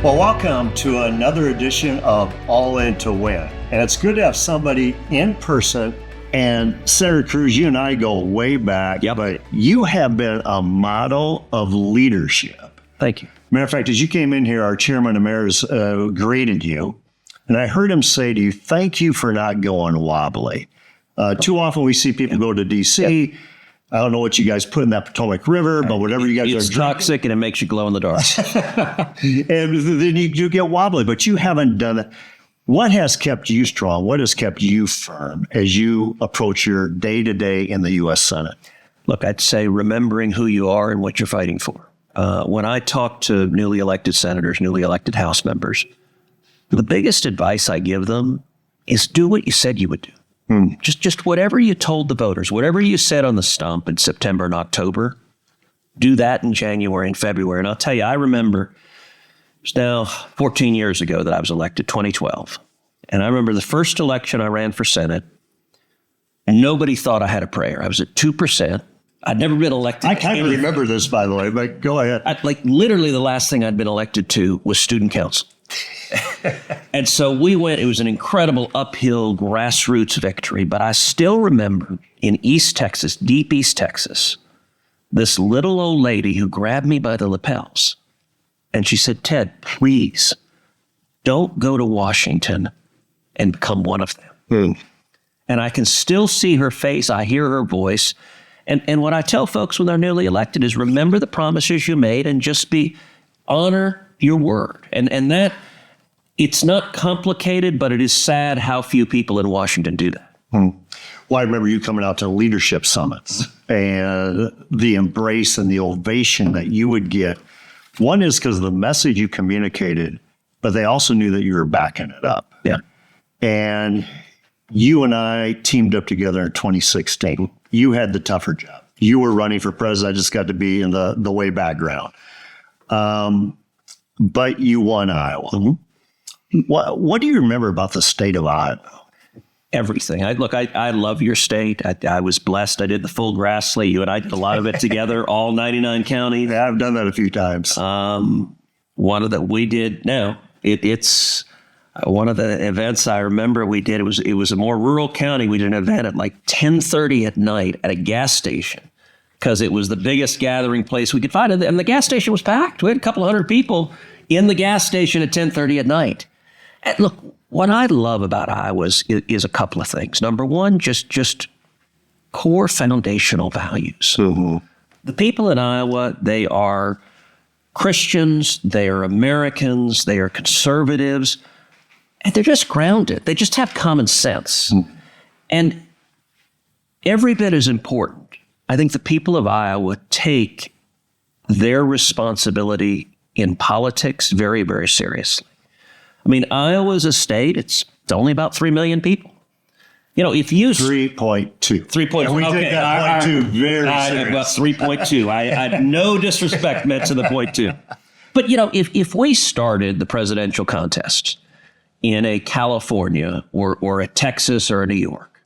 Well, welcome to another edition of All In to Win. And it's good to have somebody in person. And Senator Cruz, you and I go way back, but you have been a model of leadership. Thank you. Matter of fact, as you came in here, our chairman emeritus graded you. And I heard him say to you, thank you for not going wobbly. Too often we see people go to D.C., I don't know what you guys put in that Potomac River, but whatever you guys it's toxic and it makes you glow in the dark. And then you get wobbly, but you haven't done it. What has kept you strong? What has kept you firm as you approach your day-to-day in the U.S. Senate? Look, I'd say remembering who you are and what you're fighting for. When I talk to newly elected senators, newly elected House members, the biggest advice I give them is do what you said you would do. Just whatever you told the voters, whatever you said on the stump in September and October, do that in January and February. And I'll tell you, I remember it's now 14 years ago that I was elected, 2012. And I remember the first election I ran for Senate, and nobody thought I had a prayer. I was at 2%. I'd never been elected. I kind of remember this, by the way, but go ahead. Literally the last thing I'd been elected to was student council. And so we went, it was an incredible uphill grassroots victory, but I still remember in East Texas, deep East Texas, this little old lady who grabbed me by the lapels and she said, Ted, please don't go to Washington and become one of them. And I can still see her face. I hear her voice. And what I tell folks when they're newly elected is remember the promises you made and just honor your word. And that, it's not complicated, but it is sad how few people in Washington do that. Well, I remember you coming out to leadership summits and the embrace and the ovation that you would get. One is because of the message you communicated, but they also knew that you were backing it up. Yeah. And you and I teamed up together in 2016. You had the tougher job. You were running for president. I just got to be in the way background. But you won Iowa. Mm-hmm. What do you remember about the state of Iowa? Everything. I love your state. I was blessed. I did the full grass slate. You and I did a lot of it together, all 99 counties. Yeah, I've done that a few times. One of it's one of the events I remember we did. It was a more rural county. We did an event at like 10:30 at night at a gas station because it was the biggest gathering place we could find. And the gas station was packed. We had a couple of hundred people in the gas station at 10:30 at night. And look, what I love about Iowa is a couple of things. Number one, just core foundational values. Mm-hmm. The people in Iowa, they are Christians, they are Americans, they are conservatives, and they're just grounded. They just have common sense. Mm-hmm. And every bit as important, I think the people of Iowa take their responsibility in politics very, very seriously. I mean, Iowa is a state, it's only about 3 million people. You know, if you... 3.2. 3.2. And we take that 0.2 very serious. Well, 3.2. I no disrespect meant to the 0.2. But, you know, if we started the presidential contest in a California or a Texas or a New York,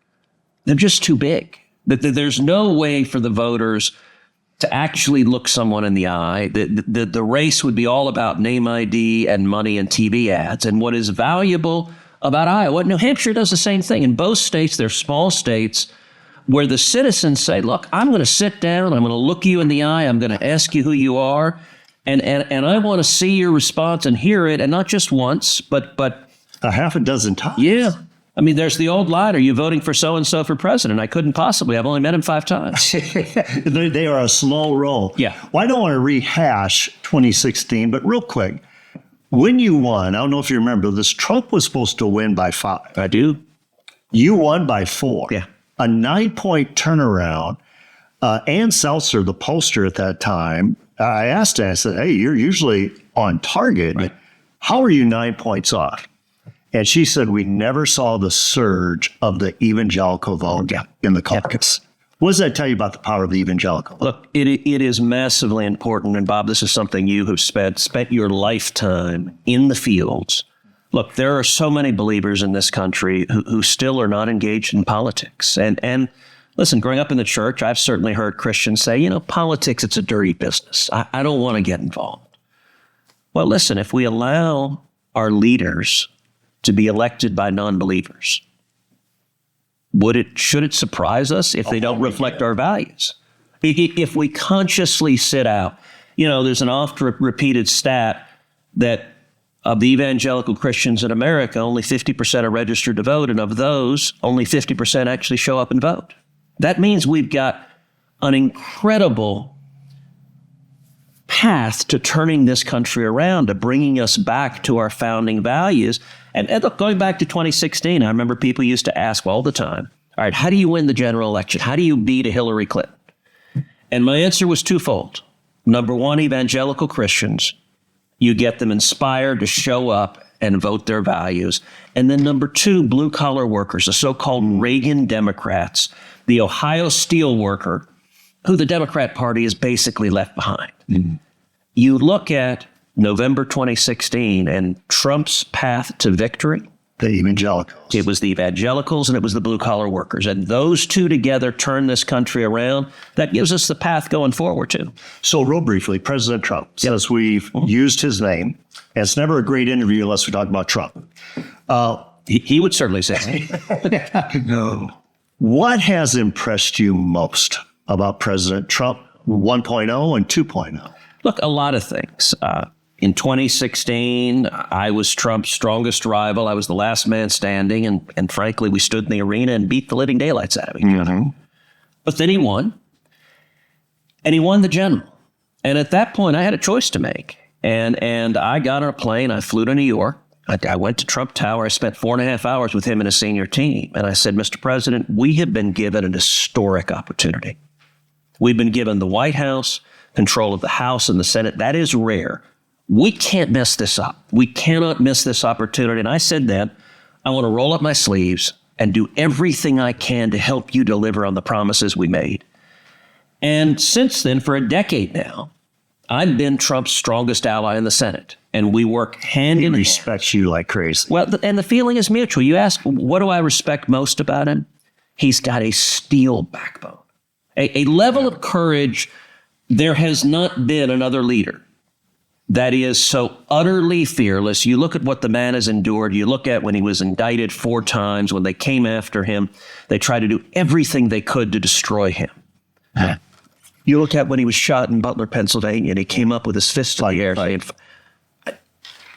they're just too big. There's no way for the voters to actually look someone in the eye. The race would be all about name ID and money and TV ads. And what is valuable about Iowa, New Hampshire does the same thing. In both states, they're small states where the citizens say, look, I'm going to sit down, I'm going to look you in the eye, I'm going to ask you who you are, and I want to see your response and hear it, and not just once, but a half a dozen times. Yeah. I mean, there's the old line, are you voting for so-and-so for president? I couldn't possibly. I've only met him 5 times. They are a small roll. Yeah. Well, I don't want to rehash 2016, but real quick, when you won, I don't know if you remember this, Trump was supposed to win by 5. I do. You won by 4. Yeah. A 9-point turnaround. Ann Seltzer, the pollster at that time, I asked her, I said, hey, you're usually on target. Right. How are you 9 points off? And she said, we never saw the surge of the evangelical vote in the caucus. What does that tell you about the power of the evangelical vote? Look, it is massively important. And Bob, this is something you have spent your lifetime in the fields. Look, there are so many believers in this country who still are not engaged in politics. And listen, growing up in the church, I've certainly heard Christians say, you know, politics, it's a dirty business. I don't want to get involved. Well, listen, if we allow our leaders to be elected by non-believers, should it surprise us if they don't reflect our values? If we consciously sit out, there's an oft-repeated stat that of the evangelical Christians in America, only 50% are registered to vote, and of those, only 50% actually show up and vote. That means we've got an incredible path to turning this country around, to bringing us back to our founding values. And look, going back to 2016, I remember people used to ask all the time, all right, how do you win the general election? How do you beat a Hillary Clinton? And my answer was twofold. Number one, evangelical Christians, you get them inspired to show up and vote their values. And then number two, blue-collar workers, the so-called Reagan Democrats, the Ohio steel worker, who the Democrat Party is basically left behind. Mm-hmm. You look at November 2016 and Trump's path to victory. The evangelicals. It was the evangelicals and it was the blue-collar workers. And those two together turn this country around. That gives us the path going forward, too. So real briefly, President Trump, since we've used his name, and it's never a great interview unless we talk about Trump. He would certainly say. No. What has impressed you most about President Trump 1.0 and 2.0? Look, a lot of things. In 2016, I was Trump's strongest rival. I was the last man standing. And frankly, we stood in the arena and beat the living daylights out of each other. Mm-hmm. But then he won. And he won the general. And at that point, I had a choice to make. And I got on a plane. I flew to New York. I went to Trump Tower. I spent 4.5 hours with him and his senior team. And I said, Mr. President, we have been given an historic opportunity. We've been given the White House, control of the House and the Senate. That is rare. We can't mess this up. We cannot miss this opportunity. And I said then, I want to roll up my sleeves and do everything I can to help you deliver on the promises we made. And since then, for a decade now, I've been Trump's strongest ally in the Senate. And we work hand in hand. He respects you like crazy. Well, and the feeling is mutual. You ask, what do I respect most about him? He's got a steel backbone, a level of courage. There has not been another leader that is so utterly fearless. You look at what the man has endured. You look at when he was indicted 4 times, when they came after him, they tried to do everything they could to destroy him. Huh. You look at when he was shot in Butler, Pennsylvania, and he came up with his fist in the air saying,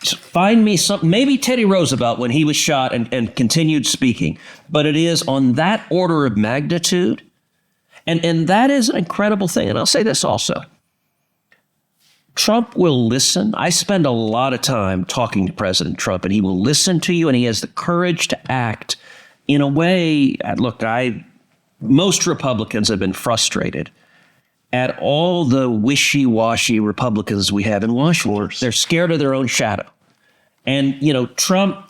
find me something, maybe Teddy Roosevelt when he was shot and continued speaking. But it is on that order of magnitude. And that is an incredible thing. And I'll say this also. Trump will listen. I spend a lot of time talking to President Trump, and he will listen to you, and he has the courage to act in a way. Look, most Republicans have been frustrated at all the wishy-washy Republicans we have in Washington. They're scared of their own shadow. And, Trump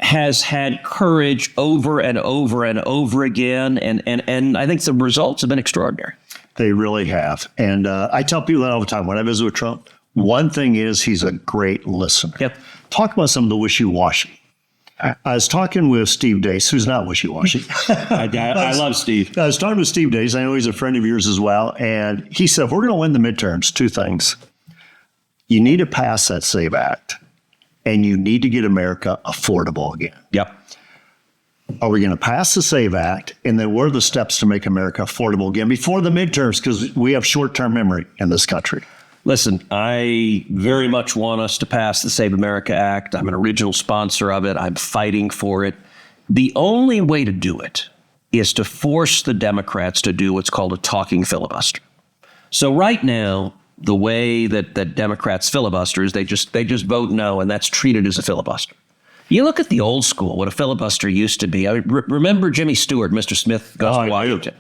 has had courage over and over and over again. And I think the results have been extraordinary. They really have. And I tell people that all the time. When I visit with Trump, one thing is he's a great listener. Yep. Talk about some of the wishy-washy. I was talking with Steve Dace, who's not wishy-washy. I love Steve. I was talking with Steve Dace. I know he's a friend of yours as well. And he said, if we're going to win the midterms, 2 things. You need to pass that SAVE Act, and you need to get America affordable again. Yep. Are we going to pass the SAVE Act? And then what are the steps to make America affordable again before the midterms? Because we have short-term memory in this country. Listen, I very much want us to pass the Save America Act. I'm an original sponsor of it. I'm fighting for it. The only way to do it is to force the Democrats to do what's called a talking filibuster. So right now, the way that Democrats filibuster is they just vote no, and that's treated as a filibuster. You look at the old school, what a filibuster used to be. Remember Jimmy Stewart, Mr. Smith Goes to Washington,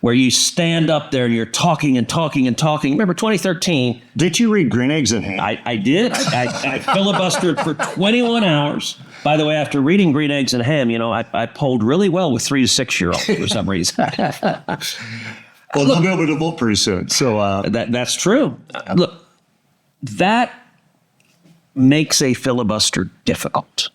where you stand up there and you're talking and talking and talking. Remember 2013? Did you read Green Eggs and Ham? I did. I filibustered for 21 hours. By the way, after reading Green Eggs and Ham, I polled really well with 3 to 6-year-olds for some reason. Well, they'll be able to vote pretty soon. So that's true. Look, that makes a filibuster difficult.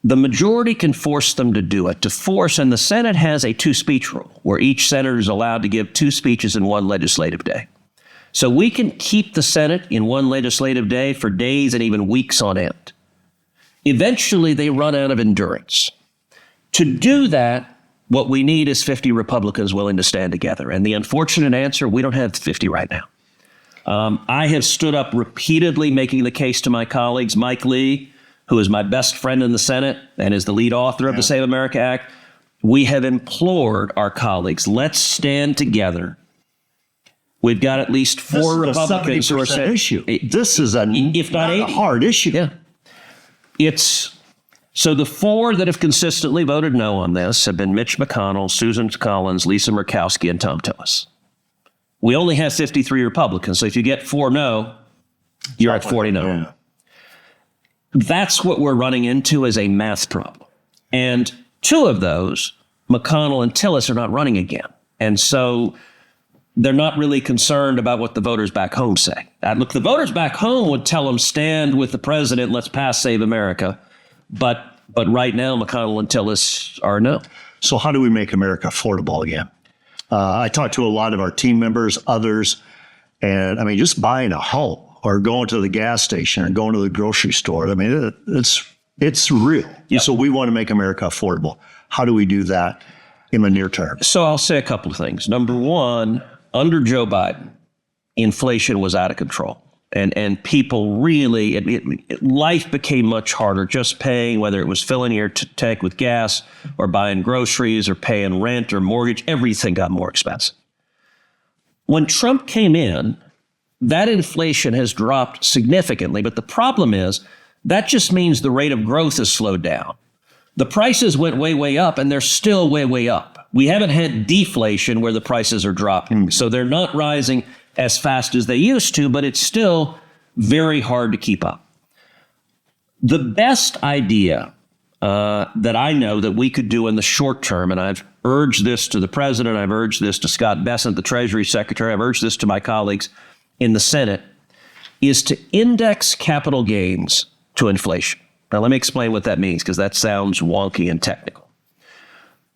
The majority can force them to do it, and the Senate has a 2-speech rule where each senator is allowed to give 2 speeches in one legislative day. So we can keep the Senate in one legislative day for days and even weeks on end. Eventually, they run out of endurance. To do that, what we need is 50 Republicans willing to stand together. And the unfortunate answer, we don't have 50 right now. I have stood up repeatedly making the case to my colleagues, Mike Lee, who is my best friend in the Senate and is the lead author of the Save America Act. We have implored our colleagues, let's stand together. We've got at least four Republicans who are saying, issue. This is if not a hard issue. Yeah. So the four that have consistently voted no on this have been Mitch McConnell, Susan Collins, Lisa Murkowski, and Tom Tillis. We only have 53 Republicans, so if you get 4 no, you're at 40 no. Yeah. That's what we're running into as a math problem. And 2 of those, McConnell and Tillis, are not running again. And so they're not really concerned about what the voters back home say. Look, the voters back home would tell them, stand with the president, let's pass Save America. But right now, McConnell and Tillis are no. So how do we make America affordable again? I talked to a lot of our team members, others, and I mean, just buying a home or going to the gas station or going to the grocery store. I mean, it's real. Yep. So we want to make America affordable. How do we do that in the near term? So I'll say a couple of things. Number one, under Joe Biden, inflation was out of control. And people really, life became much harder just paying, whether it was filling your tank with gas or buying groceries or paying rent or mortgage, everything got more expensive. When Trump came in, that inflation has dropped significantly. But the problem is that just means the rate of growth has slowed down. The prices went way, way up, and they're still way, way up. We haven't had deflation where the prices are dropping. So they're not rising as fast as they used to, but it's still very hard to keep up. The best idea that I know that we could do in the short term, and I've urged this to the president, I've urged this to Scott Bessent, the Treasury Secretary, I've urged this to my colleagues in the Senate, is to index capital gains to inflation. Now, let me explain what that means, because that sounds wonky and technical.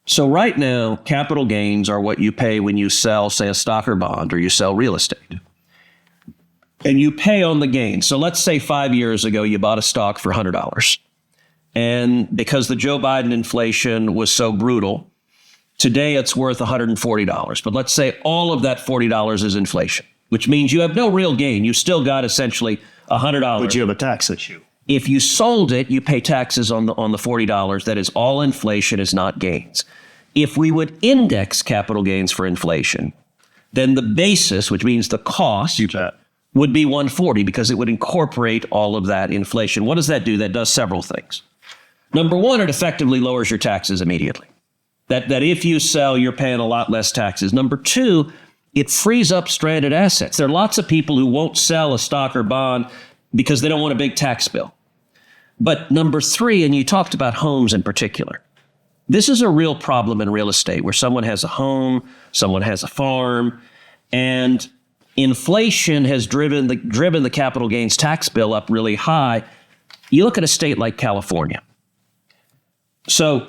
So right now, capital gains are what you pay when you sell, say, a stock or bond, or you sell real estate. And you pay on the gain. So let's say 5 years ago, you bought a stock for $100. And because the Joe Biden inflation was so brutal, today it's worth $140. But let's say all of that $40 is inflation, which means you have no real gain. You still got essentially $100. But you have a tax issue. If you sold it, you pay taxes on the $40. That is all inflation, is not gains. If we would index capital gains for inflation, then the basis, which means the cost, would be $140, because it would incorporate all of that inflation. What does that do? That does several things. Number one, it effectively lowers your taxes immediately. That if you sell, you're paying a lot less taxes. Number two, it frees up stranded assets. There are lots of people who won't sell a stock or bond because they don't want a big tax bill. But number three, and you talked about homes in particular, this is a real problem in real estate where someone has a home, someone has a farm, and inflation has driven the capital gains tax bill up really high. You look at a state like California. So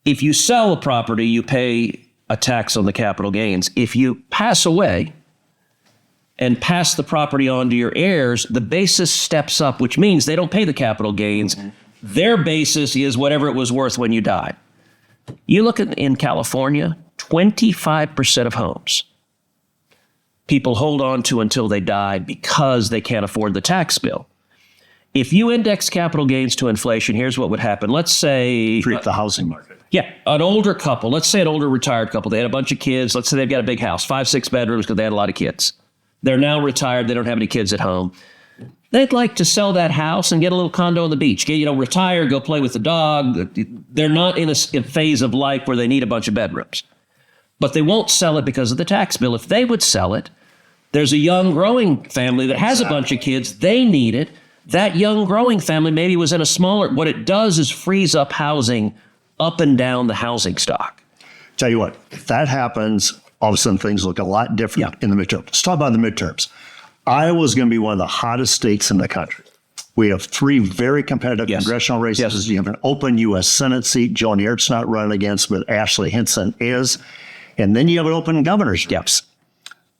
if you sell a property, you pay a tax on the capital gains. If you pass away and pass the property on to your heirs, the basis steps up, which means they don't pay the capital gains. Their basis is whatever it was worth when you died. You look at in California, 25% of homes people hold on to until they die because they can't afford the tax bill. If you index capital gains to inflation, here's what would happen. Let's say Treat the housing market. Yeah, an older couple, let's say an older retired couple, they had a bunch of kids. Let's say they've got a big house, 5-6 bedrooms, because they had a lot of kids. They're now retired. They don't have any kids at home. They'd like to sell that house and get a little condo on the beach. Retire, go play with the dog. They're not in a phase of life where they need a bunch of bedrooms. But they won't sell it because of the tax bill. If they would sell it, there's a young growing family that has a bunch of kids. They need it. That young growing family maybe was in a smaller, what it does is frees up housing up and down the housing stock. Tell you what, if that happens, all of a sudden things look a lot different in the midterms. Let's talk about the midterms. Iowa is going to be one of the hottest states in the country. We have 3 very competitive congressional races. Yes. You have an open U.S. Senate seat. Joan Yurt's not running against, but Ashley Hinson is. And then you have an open governor's race.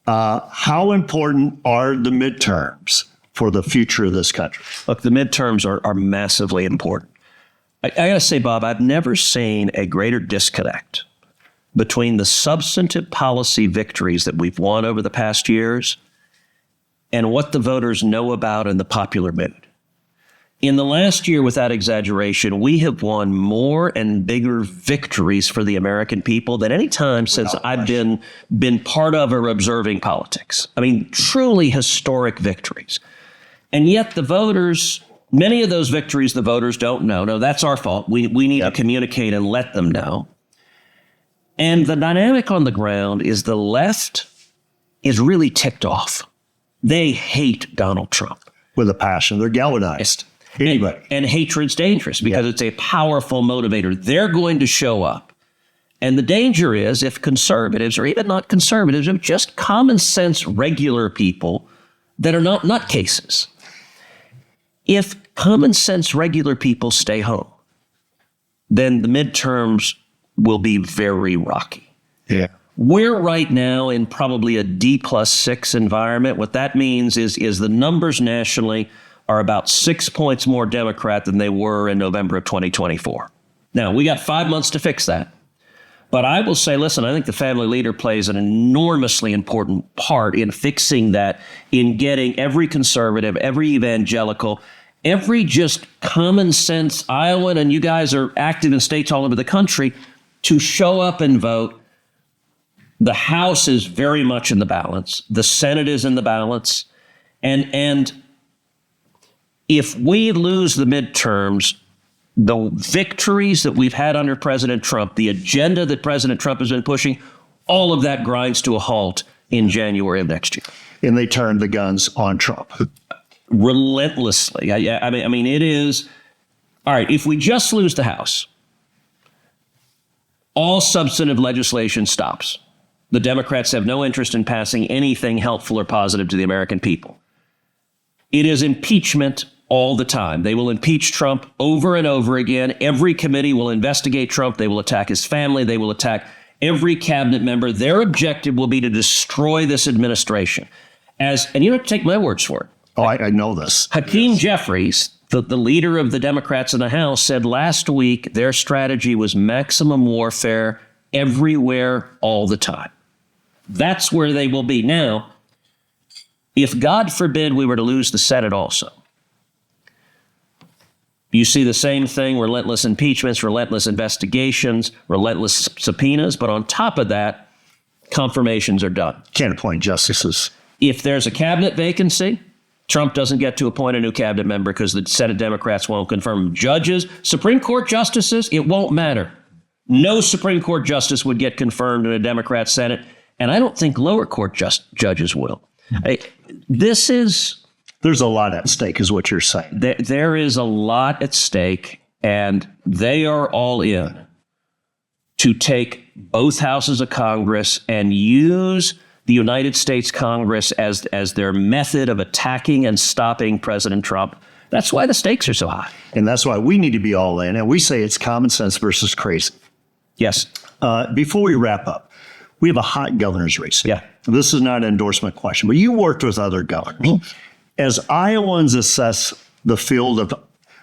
How important are the midterms for the future of this country? Look, the midterms are massively important. I got to say, Bob, I've never seen a greater disconnect between the substantive policy victories that we've won over the past years and what the voters know about in the popular mood. In the last year, without exaggeration, we have won more and bigger victories for the American people than any time since I've been part of or observing politics. I mean, truly historic victories. And yet the voters, many of those victories the voters don't know. No, that's our fault. We need to communicate and let them know. And the dynamic on the ground is the left is really ticked off. They hate Donald Trump. With a passion. They're galvanized. Anybody. And hatred's dangerous because it's a powerful motivator. They're going to show up. And the danger is if conservatives, or even not conservatives, if just common sense regular people that are not nutcases, if common sense regular people stay home, then the midterms will be very rocky. Yeah. We're right now in probably a D+6 environment. What that means is the numbers nationally are about 6 points more Democrat than they were in November of 2024. Now, we got 5 months to fix that. But I will say, listen, I think the family leader plays an enormously important part in fixing that, in getting every conservative, every evangelical, every just common sense Iowan, and you guys are active in states all over the country, to show up and vote. The House is very much in the balance. The Senate is in the balance. And if we lose the midterms, the victories that we've had under President Trump, the agenda that President Trump has been pushing, all of that grinds to a halt in January of next year. And they turn the guns on Trump. Relentlessly. I mean, it is, all right, if we just lose the House, all substantive legislation stops. The Democrats have no interest in passing anything helpful or positive to the American people. It is impeachment all the time. They will impeach Trump over and over again. Every committee will investigate Trump. They will attack his family. They will attack every cabinet member. Their objective will be to destroy this administration. And you don't have to take my words for it. Oh, I know this. Hakeem Jeffries, the leader of the Democrats in the House, said last week their strategy was maximum warfare everywhere, all the time. That's where they will be. Now, if God forbid we were to lose the Senate also, you see the same thing, relentless impeachments, relentless investigations, relentless subpoenas. But on top of that, confirmations are done. Can't appoint justices. If there's a cabinet vacancy, Trump doesn't get to appoint a new cabinet member because the Senate Democrats won't confirm. Judges, Supreme Court justices, it won't matter. No Supreme Court justice would get confirmed in a Democrat Senate. And I don't think lower court judges will. There's a lot at stake, is what you're saying. There is a lot at stake, and they are all in to take both houses of Congress and use the United States Congress as their method of attacking and stopping President Trump. That's why the stakes are so high. And that's why we need to be all in. And we say it's common sense versus crazy. Yes. Before we wrap up, we have a hot governor's race. Yeah. This is not an endorsement question, but you worked with other governors. Mm-hmm. As Iowans assess the field of,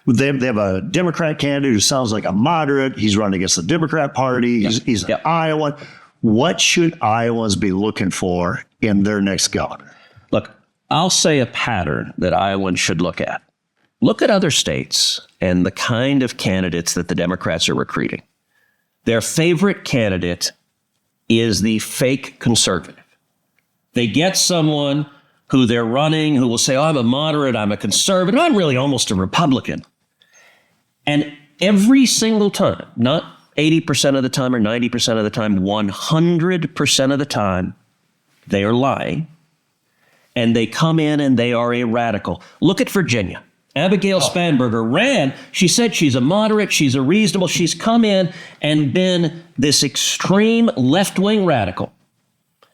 they have a Democrat candidate who sounds like a moderate. He's running against the Democrat Party. He's an Iowan. What should Iowans be looking for in their next governor? Look, I'll say a pattern that Iowans should look at. Look at other states and the kind of candidates that the Democrats are recruiting. Their favorite candidate is the fake conservative. They get someone who they're running who will say, oh, I'm a moderate, I'm a conservative, I'm really almost a Republican. And every single time, not 80% of the time or 90% of the time, 100% of the time, they are lying. And they come in and they are a radical. Look at Virginia. Abigail Spanberger ran. She said she's a moderate, she's a reasonable. She's come in and been this extreme left-wing radical.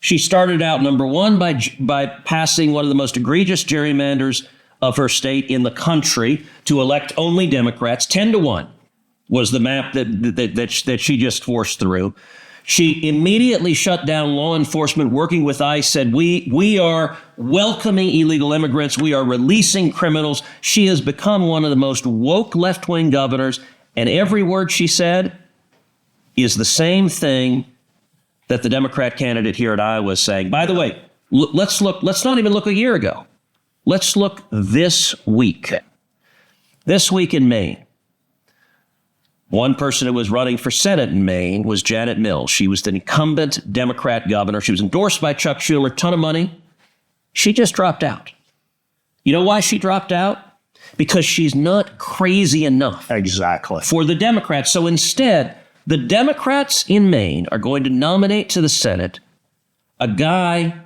She started out, number one, by passing one of the most egregious gerrymanders of her state in the country to elect only Democrats. 10-1 was the map that she just forced through. She immediately shut down law enforcement, working with ICE, said, we are welcoming illegal immigrants. We are releasing criminals. She has become one of the most woke left-wing governors. And every word she said is the same thing that the Democrat candidate here at Iowa is saying. By the way, let's not even look a year ago. Let's look this week. This week in Maine. One person who was running for Senate in Maine was Janet Mills. She was the incumbent Democrat governor. She was endorsed by Chuck Schumer, ton of money. She just dropped out. You know why she dropped out? Because she's not crazy enough. Exactly. For the Democrats. So instead, the Democrats in Maine are going to nominate to the Senate a guy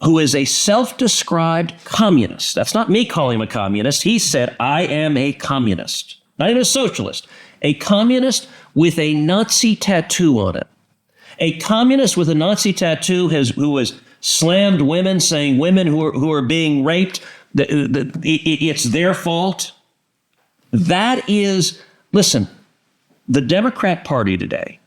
who is a self-described communist. That's not me calling him a communist. He said, I am a communist. Not even a socialist. A communist with a Nazi tattoo on it. A communist with a Nazi tattoo who has slammed women, saying women who are being raped, it's their fault. That is, listen, the Democrat Party today,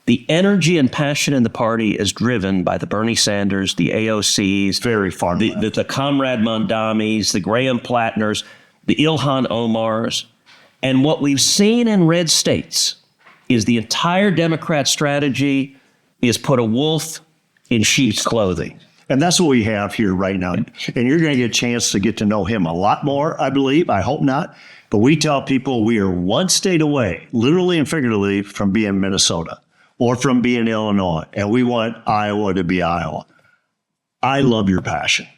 the energy and passion in the party is driven by the Bernie Sanders, the AOCs, very far the Comrade Mondamis, the Graham Plattners, the Ilhan Omars. And what we've seen in red states is the entire Democrat strategy is put a wolf in sheep's clothing. And that's what we have here right now. And you're going to get a chance to get to know him a lot more, I believe. I hope not. But we tell people we are one state away, literally and figuratively, from being Minnesota or from being Illinois. And we want Iowa to be Iowa. I love your passion.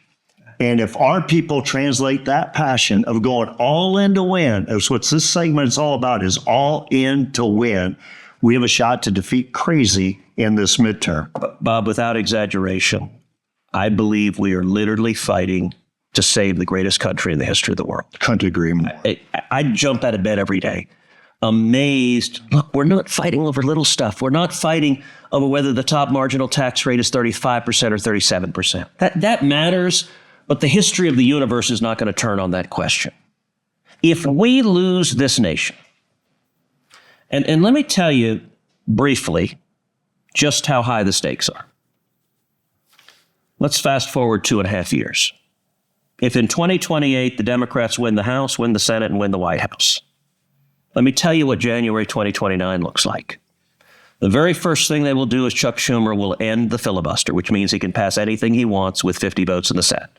And if our people translate that passion of going all in to win, that's what this segment is all about, is all in to win, we have a shot to defeat crazy in this midterm. Bob, without exaggeration, I believe we are literally fighting to save the greatest country in the history of the world. Couldn't agree more. I jump out of bed every day, amazed. Look, we're not fighting over little stuff. We're not fighting over whether the top marginal tax rate is 35% or 37%. That matters. But the history of the universe is not going to turn on that question. If we lose this nation, and let me tell you briefly just how high the stakes are. Let's fast forward 2.5 years. If in 2028 the Democrats win the House, win the Senate, and win the White House, let me tell you what January 2029 looks like. The very first thing they will do is Chuck Schumer will end the filibuster, which means he can pass anything he wants with 50 votes in the Senate.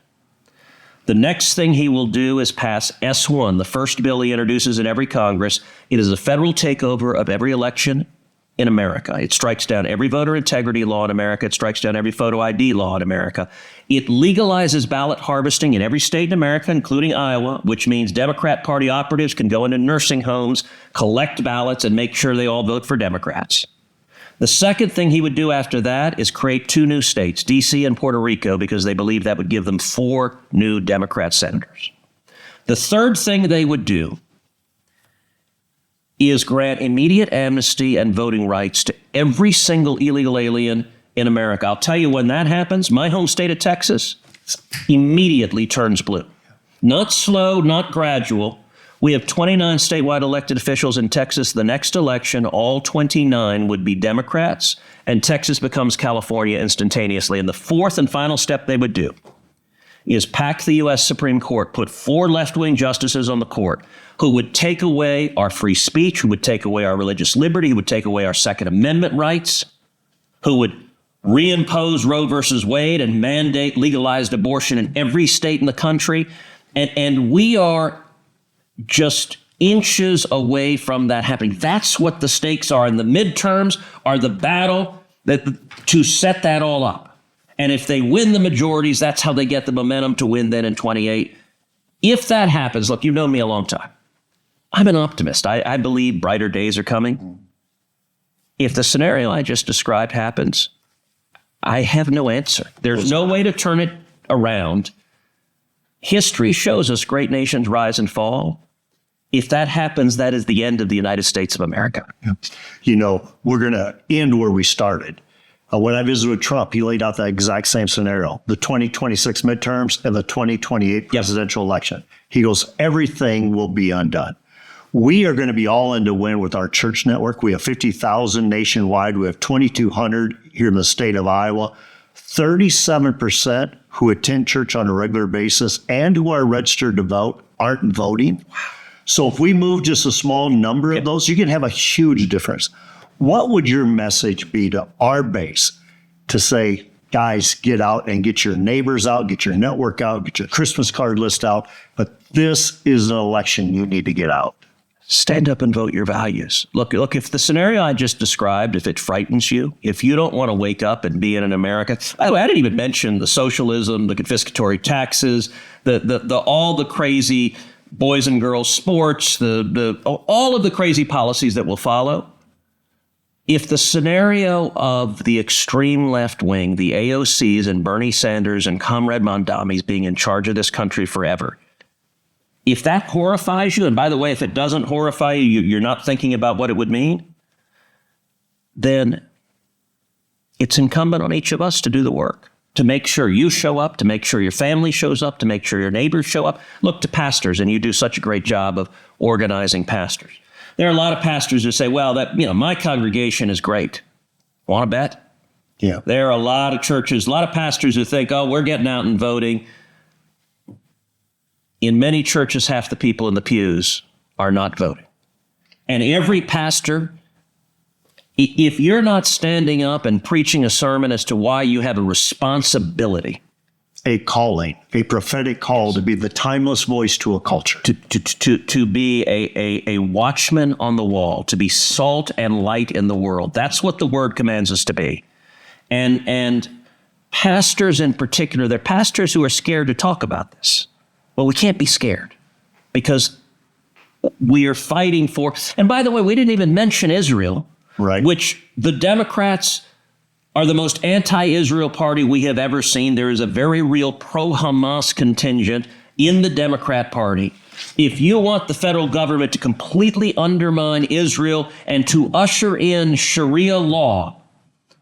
The next thing he will do is pass S1, the first bill he introduces in every Congress. It is a federal takeover of every election in America. It strikes down every voter integrity law in America. It strikes down every photo ID law in America. It legalizes ballot harvesting in every state in America, including Iowa, which means Democrat Party operatives can go into nursing homes, collect ballots, and make sure they all vote for Democrats. The second thing he would do after that is create 2 new states, D.C. and Puerto Rico, because they believe that would give them 4 new Democrat senators. The third thing they would do is grant immediate amnesty and voting rights to every single illegal alien in America. I'll tell you when that happens, my home state of Texas immediately turns blue. Not slow, not gradual. We have 29 statewide elected officials in Texas. The next election, all 29 would be Democrats, and Texas becomes California instantaneously. And the fourth and final step they would do is pack the U.S. Supreme Court, put 4 left-wing justices on the court who would take away our free speech, who would take away our religious liberty, who would take away our Second Amendment rights, who would reimpose Roe versus Wade and mandate legalized abortion in every state in the country. And we are just inches away from that happening. That's what the stakes are. And the midterms are the battle to set that all up. And if they win the majorities, that's how they get the momentum to win then in 28. If that happens, look, you've known me a long time. I'm an optimist. I believe brighter days are coming. If the scenario I just described happens, I have no answer. There's no way to turn it around. History shows us great nations rise and fall. If that happens, that is the end of the United States of America. You know, we're going to end where we started. When I visited with Trump, he laid out that exact same scenario, the 2026 midterms and the 2028 presidential election. He goes, everything will be undone. We are going to be all in to win with our church network. We have 50,000 nationwide. We have 2,200 here in the state of Iowa. 37% who attend church on a regular basis and who are registered to vote aren't voting. So if we move just a small number of those, you can have a huge difference. What would your message be to our base to say, guys, get out and get your neighbors out, get your network out, get your Christmas card list out, but this is an election you need to get out? Stand up and vote your values. Look, if the scenario I just described, if it frightens you, if you don't want to wake up and be in an America, by the way, I didn't even mention the socialism, the confiscatory taxes, the all the crazy boys and girls sports, all of the crazy policies that will follow. If the scenario of the extreme left wing, the AOCs and Bernie Sanders and Comrade Mondamis being in charge of this country forever, if that horrifies you, and by the way, if it doesn't horrify you, you're not thinking about what it would mean, then it's incumbent on each of us to do the work, to make sure you show up, to make sure your family shows up, to make sure your neighbors show up. Look to pastors, and you do such a great job of organizing pastors. There are a lot of pastors who say, well, my congregation is great. Want to bet? Yeah. There are a lot of churches, a lot of pastors who think, oh, we're getting out and voting. In many churches, half the people in the pews are not voting. And every pastor, if you're not standing up and preaching a sermon as to why you have a responsibility, a calling, a prophetic call to be the timeless voice to a culture, to be a watchman on the wall, to be salt and light in the world. That's what the word commands us to be. And pastors in particular, they're pastors who are scared to talk about this. Well, we can't be scared because we are fighting for, and by the way, we didn't even mention Israel, right? Which the Democrats are the most anti-Israel party we have ever seen. There is a very real pro-Hamas contingent in the Democrat Party. If you want the federal government to completely undermine Israel and to usher in Sharia law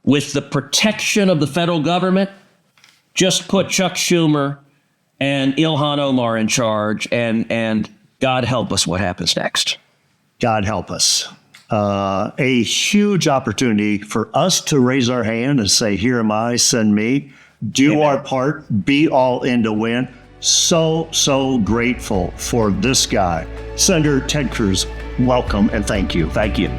with the protection of the federal government, just put Chuck Schumer and Ilhan Omar in charge, and God help us what happens next. God help us. A huge opportunity for us to raise our hand and say, here am I, send me. Do Amen. Our part, be all in to win. So grateful for this guy. Senator Ted Cruz, welcome and thank you. Thank you.